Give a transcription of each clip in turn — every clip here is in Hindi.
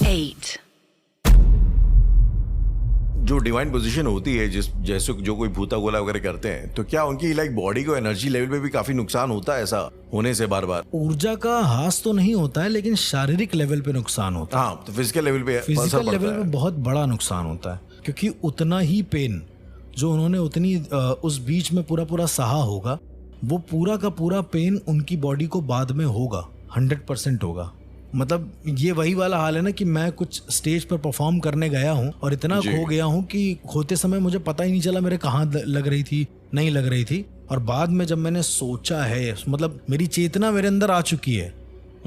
8. जो डिवाइन पोजीशन होती है जैसे जो कोई भूता गोला वगैरह करते हैं, तो क्या उनकी लाइक बॉडी को एनर्जी लेवल पे भी काफी नुकसान होता है ऐसा होने से बार बार? ऊर्जा का हास तो नहीं होता है, लेकिन शारीरिक लेवल पे नुकसान होता है। हाँ, तो फिजिकल लेवल पे फिजिकल लेवल पे बहुत बड़ा नुकसान होता है, क्योंकि उतना ही पेन जो उन्होंने उतनी उस बीच में पूरा सहा होगा, वो पूरा का पूरा पेन उनकी बॉडी को बाद में होगा, 100% होगा। मतलब ये वही वाला हाल है ना कि मैं कुछ स्टेज पर परफॉर्म करने गया हूँ और इतना खो गया हूँ कि खोते समय मुझे पता ही नहीं चला मेरे कहाँ लग रही थी, नहीं लग रही थी। और बाद में जब मैंने सोचा है, मतलब मेरी चेतना मेरे अंदर आ चुकी है।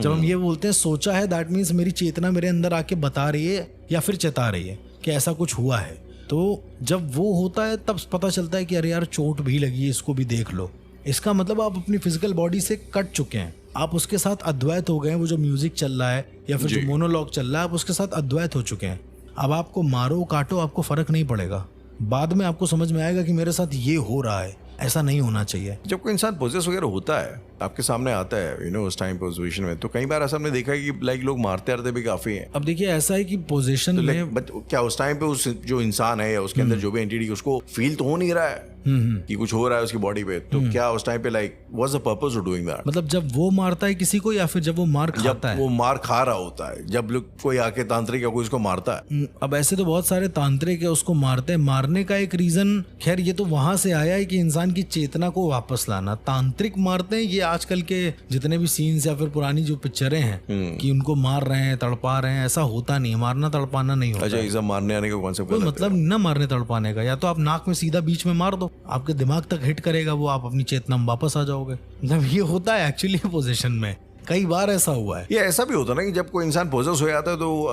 जब हम ये बोलते हैं सोचा है, दैट मीन्स मेरी चेतना मेरे अंदर आके बता रही है या फिर चेता रही है कि ऐसा कुछ हुआ है। तो जब वो होता है तब पता चलता है कि अरे यार चोट भी लगी है, इसको भी देख लो। इसका मतलब आप अपनी फिजिकल बॉडी से कट चुके हैं, आप उसके साथ अद्वैत हो गए हैं। वो जो म्यूजिक चल रहा है या फिर जो मोनोलॉग चल रहा है, आप उसके साथ अद्वैत हो चुके हैं। अब आपको मारो काटो, आपको फर्क नहीं पड़ेगा। बाद में आपको समझ में आएगा कि मेरे साथ ये हो रहा है, ऐसा नहीं होना चाहिए। जब कोई इंसान पोजेस वगैरह होता है, आपके सामने आता है उस टाइम पोजीशन में, तो कई बार ऐसा हमने देखा है कि लाइक लोग मारते भी काफी हैं। अब देखिए ऐसा है कि पोजीशन तो में क्या उस टाइम पे उस जो इंसान है या उसके अंदर जो भी एंटिटी, उसको फील तो हो नहीं रहा है कि कुछ हो रहा है उसकी बॉडी पे? तो क्या उस टाइम पे like what's the purpose of doing that? मतलब जब वो मारता है किसी को या फिर जब वो मार खाता है? वो मार खा रहा होता है, जब लोग कोई आके तांत्रिक या कोई उसको मारता है। अब ऐसे तो बहुत सारे तांत्रिक है उसको मारते हैं। मारने का एक रीजन खैर ये तो वहां से आया है कि इंसान की चेतना को वापस लाना। तांत्रिक मारते हैं ये आजकल के जितने भी सीन्स या फिर पुरानी जो पिक्चरें हैं कि उनको मार रहे हैं, तड़पा रहे हैं, ऐसा होता नहीं। मारना तड़पाना नहीं होता। अच्छा, ये सब मारने आने का कॉन्सेप्ट कोई मतलब न मारने तड़पाने का। या तो आप नाक में सीधा बीच में मार दो, आपके दिमाग तक हिट करेगा वो, आप अपनी चेतना में वापस आ जाओगे। मतलब ये होता है एक्चुअली पोजीशन में, कई बार ऐसा हुआ है। ये ऐसा भी होता है ना कि जब कोई इंसान पोजेस हो जाता है तो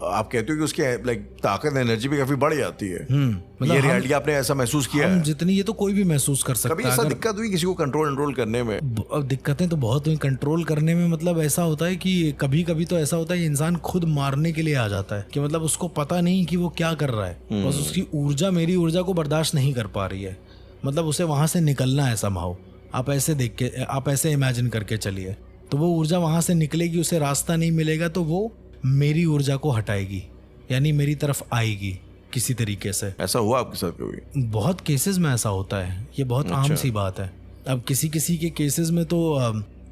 आप कहते हो कि उसकी लाइक ताकत, एनर्जी भी काफी बढ़ जाती है। मतलब ये रियलिटी आपने ऐसा महसूस किया है? जितनी ये तो कोई भी महसूस कर सकता है। कभी ऐसा दिक्कत हुई किसी को कंट्रोल करने में? दिक्कतें तो बहुत हुई कंट्रोल करने में। मतलब ऐसा होता है कि कभी कभी तो ऐसा होता है कि इंसान खुद मारने के लिए आ जाता है कि मतलब उसको पता नहीं कि वो क्या कर रहा है, बस उसकी ऊर्जा मेरी ऊर्जा को बर्दाश्त नहीं कर पा रही है। मतलब उसे वहां से निकलना है समहाउ। आप ऐसे इमेजिन करके चलिए, तो वो ऊर्जा वहां से निकलेगी, उसे रास्ता नहीं मिलेगा तो वो मेरी ऊर्जा को हटाएगी, यानी मेरी तरफ आएगी किसी तरीके से। ऐसा हुआ आपके साथ कभी? बहुत केसेस में ऐसा होता है, ये बहुत आम सी बात है। अब किसी के केसेस में तो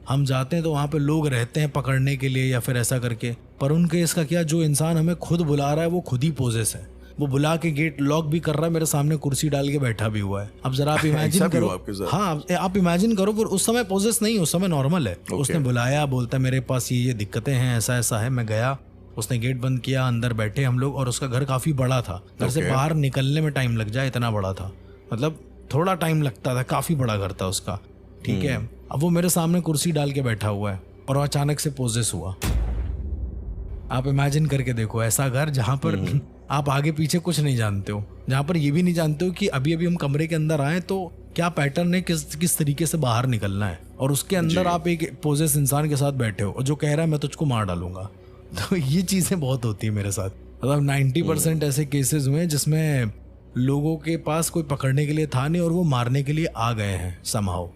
हम जाते हैं तो वहाँ पे लोग रहते हैं पकड़ने के लिए या फिर ऐसा करके, पर उन केस का क्या, जो इंसान हमें खुद बुला रहा है वो खुद ही पोजेस है। वो बुला के गेट लॉक भी कर रहा है, मेरे सामने कुर्सी डाल के बैठा भी हुआ है। अब जरा आप इमेजिन करो। हाँ, आप इमेजिन करो, पर उस समय पोजेस नहीं, उस समय नॉर्मल है। उसने बुलाया, बोलता है मेरे पास ये दिक्कतें हैं, ऐसा है। मैं गया, उसने गेट बंद किया, अंदर बैठे हम लोग। और उसका घर काफी बड़ा था, घर से बाहर निकलने में टाइम लग जाए इतना बड़ा था। मतलब थोड़ा टाइम लगता था, काफी बड़ा घर था उसका, ठीक है। अब वो मेरे सामने कुर्सी डाल के बैठा हुआ है और अचानक से पोजेस हुआ। आप इमेजिन करके देखो, ऐसा घर जहाँ पर आप आगे पीछे कुछ नहीं जानते हो, जहाँ पर ये भी नहीं जानते हो कि अभी हम कमरे के अंदर आए तो क्या पैटर्न है, किस तरीके से बाहर निकलना है। और उसके अंदर आप एक पोजेस इंसान के साथ बैठे हो और जो कह रहा है मैं तुझको मार डालूंगा। तो ये चीजें बहुत होती है मेरे साथ। मतलब 90% ऐसे केसेस हुए जिसमें लोगों के पास कोई पकड़ने के लिए था नहीं और वो मारने के लिए आ गए हैं समहाउ।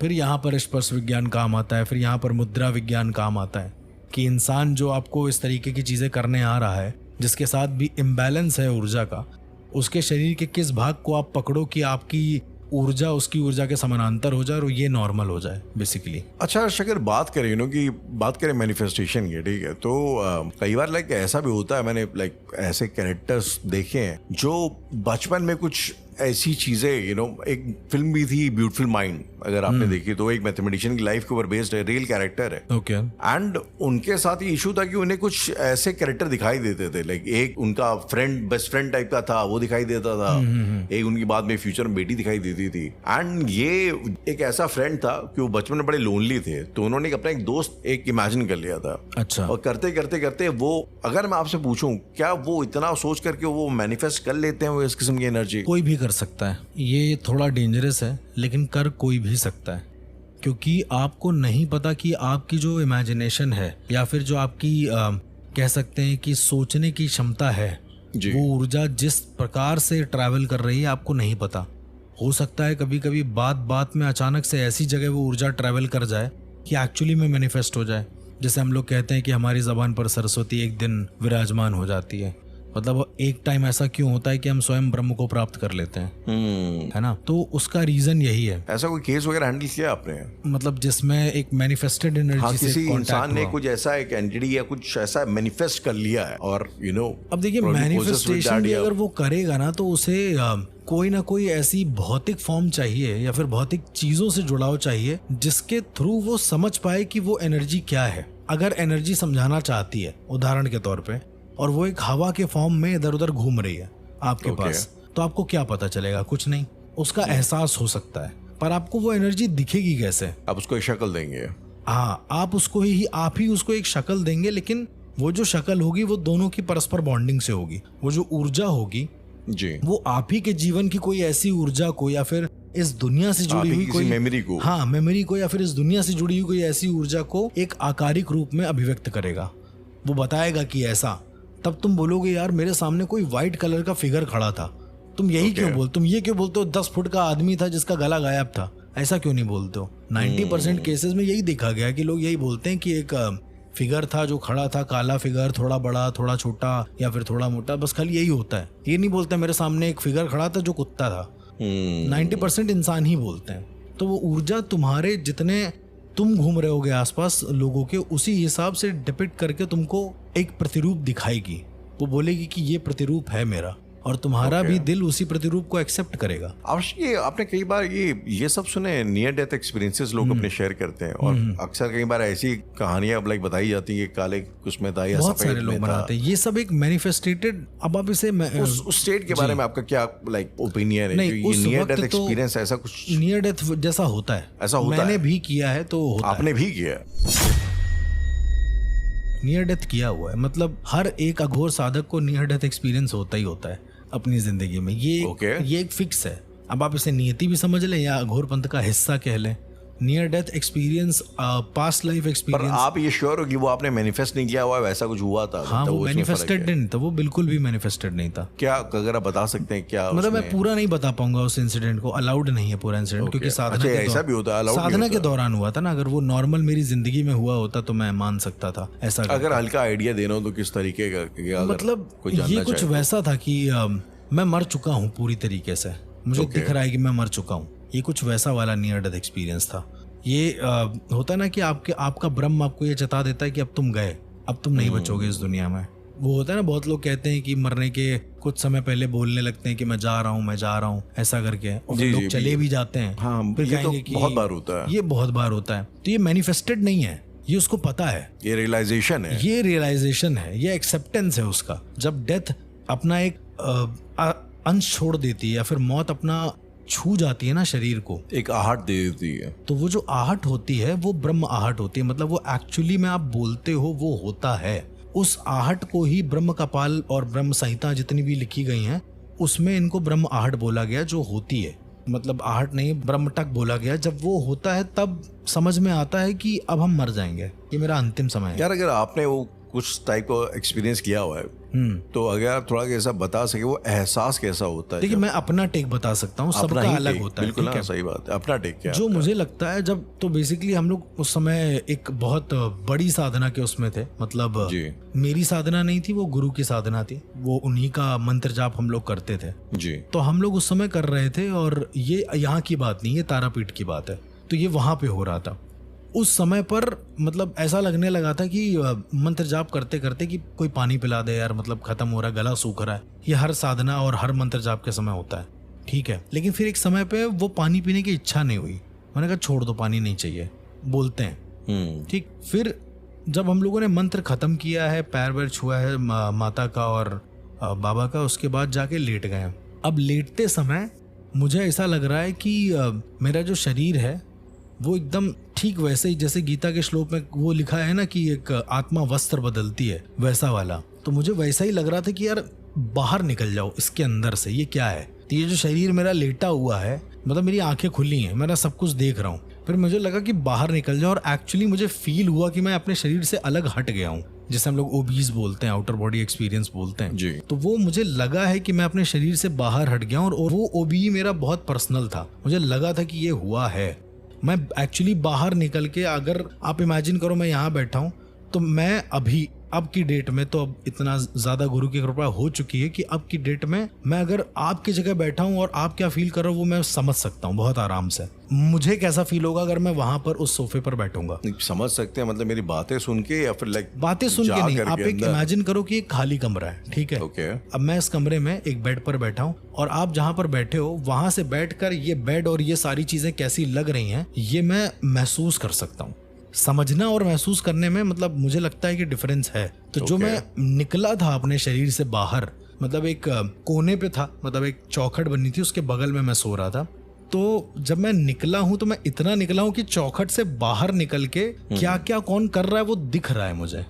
फिर यहाँ पर स्पर्श विज्ञान काम आता है, फिर यहाँ पर मुद्रा विज्ञान काम आता है कि इंसान जो आपको इस तरीके की चीजें करने आ रहा है, जिसके साथ भी इम्बैलेंस है ऊर्जा का, उसके शरीर के किस भाग को आप पकड़ो कि आपकी ऊर्जा उसकी ऊर्जा के समानांतर हो जाए और ये नॉर्मल हो जाए बेसिकली। अच्छा, अगर बात करें मैनिफेस्टेशन की, ठीक है, तो कई बार लाइक ऐसा भी होता है, मैंने लाइक ऐसे कैरेक्टर्स देखे हैं जो बचपन में कुछ ऐसी चीजें एक फिल्म भी थी ब्यूटीफुल माइंड, अगर आपने देखी तो, एक मैथमेटिशियन की लाइफ के ऊपर बेस्ड है, रियल कैरेक्टर है। ओके। एंड उनके साथ ये इशू था कि उन्हें कुछ ऐसे कैरेक्टर दिखाई देते थे, लाइक एक उनका बेस्ट फ्रेंड टाइप का था, वो दिखाई देता था। एक उनकी बाद में फ्यूचर में बेटी दिखाई देती थी। एंड ये एक ऐसा फ्रेंड था कि वो बचपन में बड़े लोनली थे, तो उन्होंने अपना एक दोस्त इमेजिन कर लिया था। अच्छा। और करते करते करते वो, अगर मैं आपसे पूछूं, क्या वो इतना सोच करके वो मैनिफेस्ट कर लेते हैं वो इस किस्म की एनर्जी? कोई भी कर सकता है, ये थोड़ा डेंजरस है, लेकिन कर कोई भी सकता है, क्योंकि आपको नहीं पता कि आपकी जो इमेजिनेशन है या फिर जो आपकी कह सकते हैं कि सोचने की क्षमता है, वो ऊर्जा जिस प्रकार से ट्रैवल कर रही है आपको नहीं पता। हो सकता है कभी कभी बात बात में अचानक से ऐसी जगह वो ऊर्जा ट्रैवल कर जाए कि एक्चुअली में मैनिफेस्ट हो जाए। जैसे हम लोग कहते हैं कि हमारी ज़बान पर सरस्वती एक दिन विराजमान हो जाती है, मतलब एक टाइम ऐसा क्यों होता है कि हम स्वयं ब्रह्म को प्राप्त कर लेते हैं, है ना? तो उसका रीजन यही है। ऐसा कोई केस वगैरह हैंडल किया आपने? मतलब जिसमें एक मैनिफेस्टेड एनर्जी से किसी contact इंसान ने हुआ। कुछ ऐसा एक एंटिटी या कुछ ऐसा मैनिफेस्ट कर लिया है और अब देखिए मैनिफेस्टेशन भी अगर वो करेगा ना तो उसे कोई ना कोई ऐसी भौतिक फॉर्म चाहिए या फिर भौतिक चीजों से जुड़ाव चाहिए जिसके थ्रू वो समझ पाए कि वो एनर्जी क्या है। अगर एनर्जी समझाना चाहती है उदाहरण के तौर पे, और वो एक हवा के फॉर्म में इधर उधर घूम रही है आपके पास, तो आपको क्या पता चलेगा? कुछ नहीं। उसका एहसास हो सकता है, पर आपको वो एनर्जी दिखेगी कैसे? आप उसको एक शक्ल देंगे। हाँ, आप ही उसको एक शक्ल देंगे, लेकिन वो जो शक्ल होगी वो दोनों की परस्पर बॉन्डिंग से होगी। वो जो ऊर्जा होगी जी, वो आप ही के जीवन की कोई ऐसी ऊर्जा को या फिर इस दुनिया से जुड़ी हुई कोई मेमोरी को, हाँ मेमोरी को, या फिर इस दुनिया से जुड़ी हुई कोई ऐसी ऊर्जा को एक आकारिक रूप में अभिव्यक्त करेगा। वो बताएगा कि ऐसा। तब तुम बोलोगे यार मेरे सामने कोई व्हाइट कलर का फिगर खड़ा था, तुम यही तुम ये क्यों बोलते हो 10 फुट का आदमी था जिसका गला गायब था, ऐसा क्यों नहीं बोलते हो? 90% केसेस में यही देखा गया कि लोग यही बोलते हैं कि एक फिगर था जो खड़ा था, काला फिगर, थोड़ा बड़ा थोड़ा छोटा या फिर थोड़ा मोटा, बस खाली यही होता है। ये नहीं बोलते मेरे सामने एक फिगर खड़ा था जो कुत्ता था। 90% इंसान ही बोलते हैं। तो वो ऊर्जा तुम्हारे जितने तुम घूम रहे होगे आसपास लोगों के, उसी हिसाब से डिपिक्ट करके तुमको एक प्रतिरूप दिखाएगी। वो बोलेगी कि ये प्रतिरूप है मेरा, और तुम्हारा भी दिल उसी प्रतिरूप को एक्सेप्ट करेगा। ये आपने कई बार ये सब सुने, नियर डेथ एक्सपीरियंसेस लोग अपने शेयर करते हैं, और अक्सर कई बार ऐसी कहानियां लाइक बताई जाती है कि काले कुछ में था या बहुत सफेद सारे लोग बनाते हैं। ये सब एक मैनिफेस्टेटेड, अब आप इसे उस स्टेट के बारे में आपका क्या लाइक ओपिनियन है? नहीं, नियर डेथ एक्सपीरियंस ऐसा कुछ नियर डेथ जैसा होता है, ऐसा होता मैंने है? भी किया है। तो होता आपने भी किया? नियर डेथ किया हुआ है, मतलब हर एक अघोर साधक को नियर डेथ एक्सपीरियंस होता ही होता है अपनी जिंदगी में। ये एक फिक्स है। अब आप इसे नियति भी समझ लें या अघोर पंथ का हिस्सा कह लें। Near death experience, past life experience. पर आप ये श्योर हो कि वो आपने मैनिफेस्ट नहीं किया हुआ, वैसा कुछ हुआ था? हाँ, वो मैनिफेस्टेड नहीं था, वो बिल्कुल भी मैनिफेस्टेड नहीं था। क्या अगर आप बता सकते हैं क्या? मतलब मैं पूरा नहीं बता पाऊंगा उस इंसिडेंट को, अलाउड नहीं है पूरा इंसिडेंट, क्योंकि साधना के दौरान हुआ था ना। अगर वो नॉर्मल मेरी जिंदगी में हुआ होता तो मैं मान सकता था। ऐसा अगर हल्का आइडिया देना हो तो किस तरीके का? मतलब ये कुछ वैसा था कि मैं मर चुका हूँ पूरी तरीके से, मुझे दिख रहा है कि मैं मर चुका हूँ। ये कुछ वैसा वाला नियर डेथ एक्सपीरियंस था। ये होता ना कि आपका ब्रह्म आपको ये जता देता है कि अब तुम गए, अब तुम नहीं बचोगे इस दुनिया में। वो होता है ना, बहुत लोग कहते हैं कि मरने के कुछ समय पहले बोलने लगते हैं कि मैं जा रहा हूँ ऐसा करके, और लोग चले भी जाते हैं। हाँ, फिर कहेंगे कि बहुत बार होता है। ये बहुत बार होता है। तो ये मैनिफेस्टेड नहीं है, ये उसको पता है, ये रियलाइजेशन है, ये एक्सेप्टेंस है उसका। जब डेथ अपना एक अंश छोड़ देती है या फिर मौत अपना छू जाती है ना शरीर को, एक आहट दे देती है, तो वो जो आहट होती है वो ब्रह्म आहट होती है। मतलब वो एक्चुअली में आप बोलते हो वो होता है। उस आहट को ही ब्रह्म कपाल और ब्रह्म संहिता जितनी भी लिखी गई हैं उसमें इनको ब्रह्म आहट बोला गया, जो होती है। मतलब आहट नहीं, ब्रह्मटक बोला गया। जब वो होता है तब समझ में आता है कि अब हम मर जाएंगे, ये मेरा अंतिम समय है। यार अगर आपने वो कुछ टाइप का एक्सपीरियंस किया हुआ है तो अगर आप थोड़ा कैसा बता सके वो एहसास कैसा होता है? देखिए मैं अपना टेक बता सकता हूँ, सबका अलग होता है। बिल्कुल सही बात है, अपना टेक क्या जो मुझे लगता है। जब तो बेसिकली हम लोग उस समय एक बहुत बड़ी साधना के उसमें थे, मतलब मेरी साधना नहीं थी, वो गुरु की साधना थी। वो उन्हीं का मंत्र जाप हम लोग करते थे जी। तो हम लोग उस समय कर रहे थे, और ये यहाँ की बात नहीं, ये तारापीठ की बात है। तो ये वहां पे हो रहा था उस समय पर। मतलब ऐसा लगने लगा था कि मंत्र जाप करते करते कि कोई पानी पिला दे यार, मतलब खत्म हो रहा है, गला सूख रहा है। ये हर साधना और हर मंत्र जाप के समय होता है, ठीक है। लेकिन फिर एक समय पे वो पानी पीने की इच्छा नहीं हुई। मैंने कहा छोड़ दो, पानी नहीं चाहिए, बोलते हैं, ठीक। फिर जब हम लोगों ने मंत्र खत्म किया है, पैर वैर छुआ है माता का और बाबा का, उसके बाद जाके लेट गए। अब लेटते समय मुझे ऐसा लग रहा है कि मेरा जो शरीर है वो एकदम ठीक वैसे ही जैसे गीता के श्लोक में वो लिखा है ना कि एक आत्मा वस्त्र बदलती है, वैसा वाला। तो मुझे वैसा ही लग रहा था कि यार बाहर निकल जाओ इसके अंदर से, ये क्या है। तो ये जो शरीर मेरा लेटा हुआ है, मतलब मेरी आंखें खुली हैं, मैं सब कुछ देख रहा हूँ। फिर मुझे लगा कि बाहर निकल जाओ, और एक्चुअली मुझे फील हुआ कि मैं अपने शरीर से अलग हट गया हूँ, जिसे हम लोग ओबीज बोलते हैं, आउटर बॉडी एक्सपीरियंस बोलते हैं जी। तो वो मुझे लगा है कि मैं अपने शरीर से बाहर हट गया हूँ, और वो ओबी मेरा बहुत पर्सनल था। मुझे लगा था कि ये हुआ है। मैं एक्चुअली बाहर निकल के, अगर आप इमेजिन करो मैं यहाँ बैठा हूँ तो मैं अभी अब की डेट में तो अब इतना ज्यादा गुरु की कृपा हो चुकी है कि अब की डेट में मैं अगर आपकी जगह बैठा हूँ और आप क्या फील कर रहे हो वो मैं समझ सकता हूँ बहुत आराम से। मुझे कैसा फील होगा अगर मैं वहां पर उस सोफे पर बैठूंगा। समझ सकते हैं, मतलब मेरी बातें सुन के या फिर लाइक बातें सुन के नहीं, आप एक इमेजिन करो कि एक खाली कमरा है, ठीक है। ओके। अब मैं इस कमरे में एक बेड पर बैठा हूँ और आप जहाँ पर बैठे हो वहां से बैठकर ये बेड और ये सारी चीजें कैसी लग रही हैं ये मैं महसूस कर सकता हूँ। समझना और महसूस करने में मतलब मुझे लगता है कि डिफरेंस है। तो जो मैं निकला था अपने शरीर से बाहर, मतलब एक कोने पे था, मतलब एक चौखट बनी थी उसके बगल में मैं सो रहा था। तो जब मैं निकला हूं तो मैं इतना निकला हूं कि चौखट से बाहर निकल के क्या क्या कौन कर रहा है वो दिख रहा है मुझे।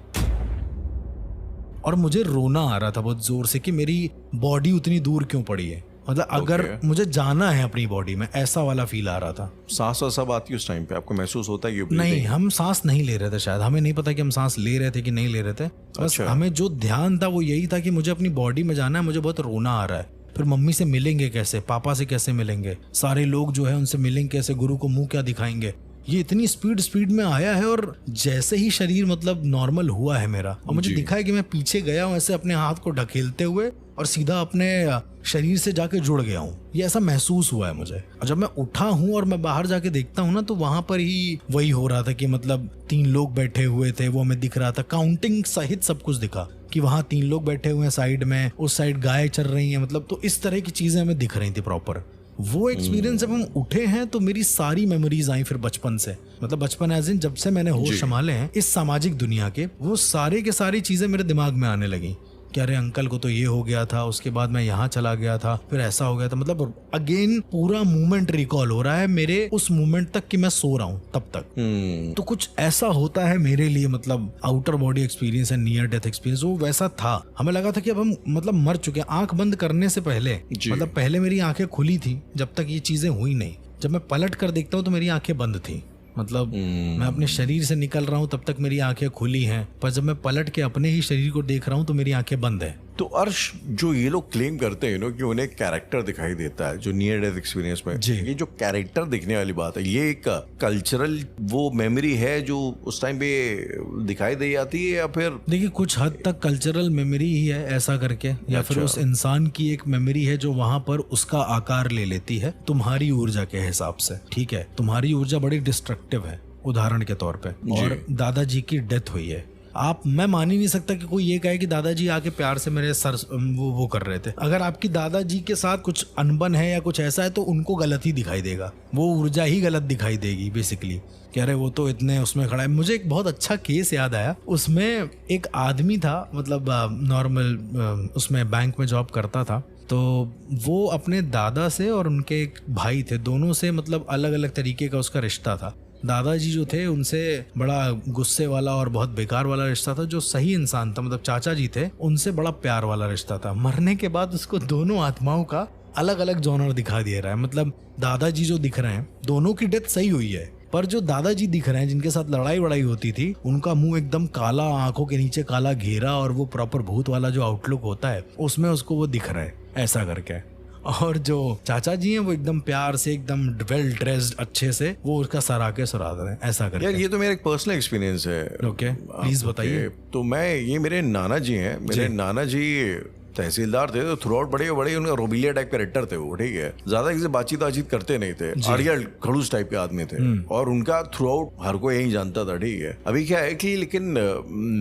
और मुझे रोना आ रहा था बहुत जोर से कि मेरी बॉडी उतनी दूर क्यों पड़ी है, मतलब अगर मुझे जाना है अपनी बॉडी में, ऐसा वाला फील आ रहा था। सांस सब आती है उस टाइम पे, आपको महसूस होता है कि नहीं, हम सांस नहीं ले रहे थे, शायद हमें नहीं पता कि हम सांस ले रहे थे कि नहीं ले रहे थे। बस हमें जो ध्यान था वो यही था कि मुझे अपनी बॉडी में जाना है, मुझे बहुत रोना आ रहा है। फिर मम्मी से मिलेंगे कैसे, पापा से कैसे मिलेंगे, सारे लोग जो है उनसे मिलेंगे कैसे, गुरु को मुंह क्या दिखाएंगे। ये इतनी स्पीड में आया है और जैसे ही शरीर मतलब नॉर्मल हुआ है मेरा और मुझे दिखा है कि मैं पीछे गया हूँ ऐसे अपने हाथ को ढकेलते हुए और सीधा अपने शरीर से जाके जुड़ गया हूँ, ये ऐसा महसूस हुआ है मुझे। और जब मैं उठा हूँ और मैं बाहर जाके देखता हूँ ना तो वहां पर ही वही हो रहा था कि मतलब 3 लोग बैठे हुए थे, वो हमें दिख रहा था, काउंटिंग सहित सब कुछ दिखा कि वहाँ 3 लोग बैठे हुए हैं साइड में, उस साइड गाय चल रही है, मतलब तो इस तरह की चीजें हमें दिख रही थी प्रॉपर। वो एक्सपीरियंस जब हम उठे हैं तो मेरी सारी मेमोरीज आई फिर बचपन से, मतलब बचपन एज इन जब से मैंने होश संभाले हैं इस सामाजिक दुनिया के, वो सारे के सारी चीजें मेरे दिमाग में आने लगी कि अरे अंकल को तो ये हो गया था, उसके बाद मैं यहाँ चला गया था, फिर ऐसा हो गया था। मतलब अगेन पूरा मोमेंट रिकॉल हो रहा है मेरे उस मोमेंट तक कि मैं सो रहा हूँ तब तक। तो कुछ ऐसा होता है मेरे लिए, मतलब आउटर बॉडी एक्सपीरियंस है, नियर डेथ एक्सपीरियंस, वो वैसा था। हमें लगा था कि अब हम मतलब मर चुके हैं। आंख बंद करने से पहले, मतलब पहले मेरी आंखें खुली थी जब तक ये चीजें हुई नहीं, जब मैं पलट कर देखता हूँ तो मेरी आंखें बंद थी। मतलब मैं अपने शरीर से निकल रहा हूँ तब तक मेरी आंखें खुली हैं, पर जब मैं पलट के अपने ही शरीर को देख रहा हूँ तो मेरी आंखें बंद है। तो अर्श, जो ये लोग क्लेम करते हैं कि उन्हें कैरेक्टर दिखाई देता है जो नियर डेथ एक्सपीरियंस में, ये जो कैरेक्टर दिखने वाली बात है, ये एक कल्चरल वो मेमोरी है जो उस टाइम पे दिखाई दे जाती है, या फिर देखिए कुछ हद तक कल्चरल मेमोरी ही है ऐसा करके, या फिर उस इंसान की एक मेमोरी है जो वहां पर उसका आकार ले लेती है तुम्हारी ऊर्जा के हिसाब से। ठीक है, तुम्हारी ऊर्जा बड़ी डिस्ट्रक्टिव है उदाहरण के तौर पे, और दादाजी की डेथ हुई है। मैं मान ही नहीं सकता कि कोई ये कहे कि दादाजी आके प्यार से मेरे सर वो कर रहे थे। अगर आपकी दादाजी के साथ कुछ अनबन है या कुछ ऐसा है तो उनको गलत ही दिखाई देगा, वो ऊर्जा ही गलत दिखाई देगी बेसिकली। कह रहे वो तो इतने उसमें खड़ा है। मुझे एक बहुत अच्छा केस याद आया, उसमें एक आदमी था, मतलब नॉर्मल उसमें बैंक में जॉब करता था, तो वो अपने दादा से और उनके एक भाई थे, दोनों से मतलब अलग अलग तरीके का उसका रिश्ता था। दादाजी जो थे उनसे बड़ा गुस्से वाला और बहुत बेकार वाला रिश्ता था, जो सही इंसान था मतलब चाचा जी थे उनसे बड़ा प्यार वाला रिश्ता था। मरने के बाद उसको दोनों आत्माओं का अलग अलग जॉनर दिखा दिया रहा है। मतलब दादाजी जो दिख रहे हैं दोनों की डेथ सही हुई है, पर जो दादाजी दिख रहे हैं जिनके साथ लड़ाई वड़ाई होती थी, उनका मुंह एकदम काला, आंखों के नीचे काला घेरा, और वो प्रॉपर भूत वाला जो आउटलुक होता है उसमें उसको वो दिख रहा है ऐसा करके। और जो चाचा जी हैं वो एकदम प्यार से, एकदम वेल ड्रेस्ड अच्छे से वो उसका सर आके सुरा रहे हैं ऐसा करके। यार ये तो मेरा एक पर्सनल एक्सपीरियंस है। ओके, प्लीज बताइए। तो ये मेरे नाना जी हैं, मेरे नाना जी तहसीलदार थे, तो थ्रू आउट बड़े उनका रोबिलिया टाइप कैरेक्टर थे वो, ठीक है, ज्यादा किसी बातचीत करते नहीं थे, अड़ियल खड़ूस टाइप के आदमी थे, और उनका थ्रू आउट हर कोई यही जानता था, ठीक है। अभी क्या है कि लेकिन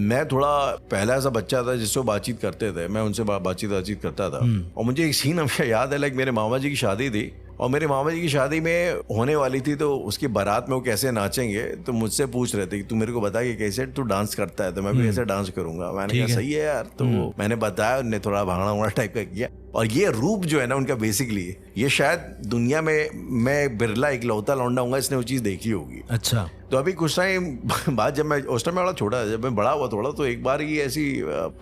मैं थोड़ा पहला ऐसा बच्चा था जिससे बातचीत करते थे, मैं उनसे बातचीत करता था। और मुझे एक सीन हमेशा याद है, लाइक मेरे मामा जी की शादी थी, और मेरे मामा जी की शादी में होने वाली थी, तो उसकी बारात में वो कैसे नाचेंगे, तो मुझसे पूछ रहे थे कि तू मेरे को बता कि कैसे तू डांस करता है, तो मैं भी ऐसे डांस करूंगा। मैंने कहा सही है यार, तो मैंने बताया, उन्हें थोड़ा भांगड़ा टाइप का किया। और ये रूप जो है ना उनका, बेसिकली ये शायद दुनिया में मैं बिरला इकलौता लौंडा हूँगा इसने वो चीज़ देखी होगी। अच्छा। तो अभी कुछ टाइम बाद, जब मैं उस टाइम में बड़ा छोटा, जब मैं बड़ा हुआ थोड़ा, तो एक बार ये ऐसी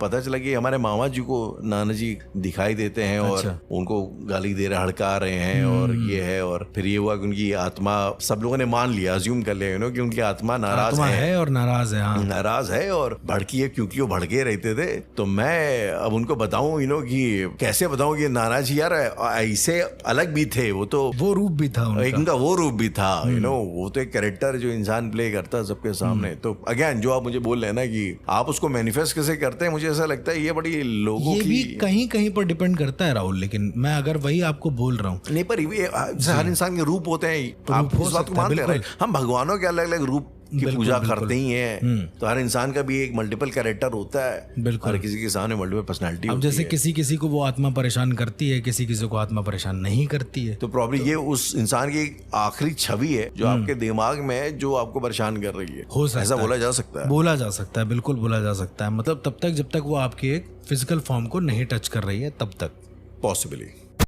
पता चला कि हमारे मामा जी को नाना जी दिखाई देते हैं, और उनको गाली दे रहे, हड़का रहे हैं, और ये है। और फिर ये हुआ कि उनकी आत्मा, सब लोगों ने मान लिया, अज्यूम कर लिया कि उनकी आत्मा नाराज है और नाराज है, हाँ, नाराज है और भड़की है, क्योंकि वो भड़के रहते थे। तो मैं अब उनको बताऊं कि कैसे बताऊं बोलता हूँ कि नाना जी यार ऐसे अलग भी थे, वो तो वो रूप भी था उनका। इनका वो रूप भी था, यू नो, वो तो एक कैरेक्टर जो इंसान प्ले करता है सबके सामने। तो अगेन जो आप मुझे बोल रहे हैं ना कि आप उसको मैनिफेस्ट कैसे करते हैं, मुझे ऐसा लगता है ये बड़ी लोगों ये की भी कहीं कहीं पर डिपेंड करता है राहुल, लेकिन मैं अगर वही आपको बोल रहा हूँ, नहीं, पर ये जैसे हर इंसान के रूप होते हैं, आप हो इस बात को सकता है, मानते हैं right? हम भगवानों के अलग अलग रूप की बिल्कुल, पूजा बिल्कुल। करते ही हैं, तो हर इंसान का भी एक मल्टीपल कैरेक्टर होता है, बिल्कुल। हर किसी के सामने मल्टीपल पर्सनालिटी अब होती जैसे है। किसी किसी को वो आत्मा परेशान करती है, किसी किसी को आत्मा परेशान नहीं करती है। तो प्रॉब्लम ये उस इंसान की एक आखिरी छवि है जो आपके दिमाग में है, जो आपको परेशान कर रही है। हो सकता ऐसा है। बोला जा सकता है। बोला जा सकता है, बिल्कुल बोला जा सकता है। मतलब तब तक जब तक वो आपकी एक फिजिकल फॉर्म को नहीं टच कर रही है, तब तक। पॉसिबली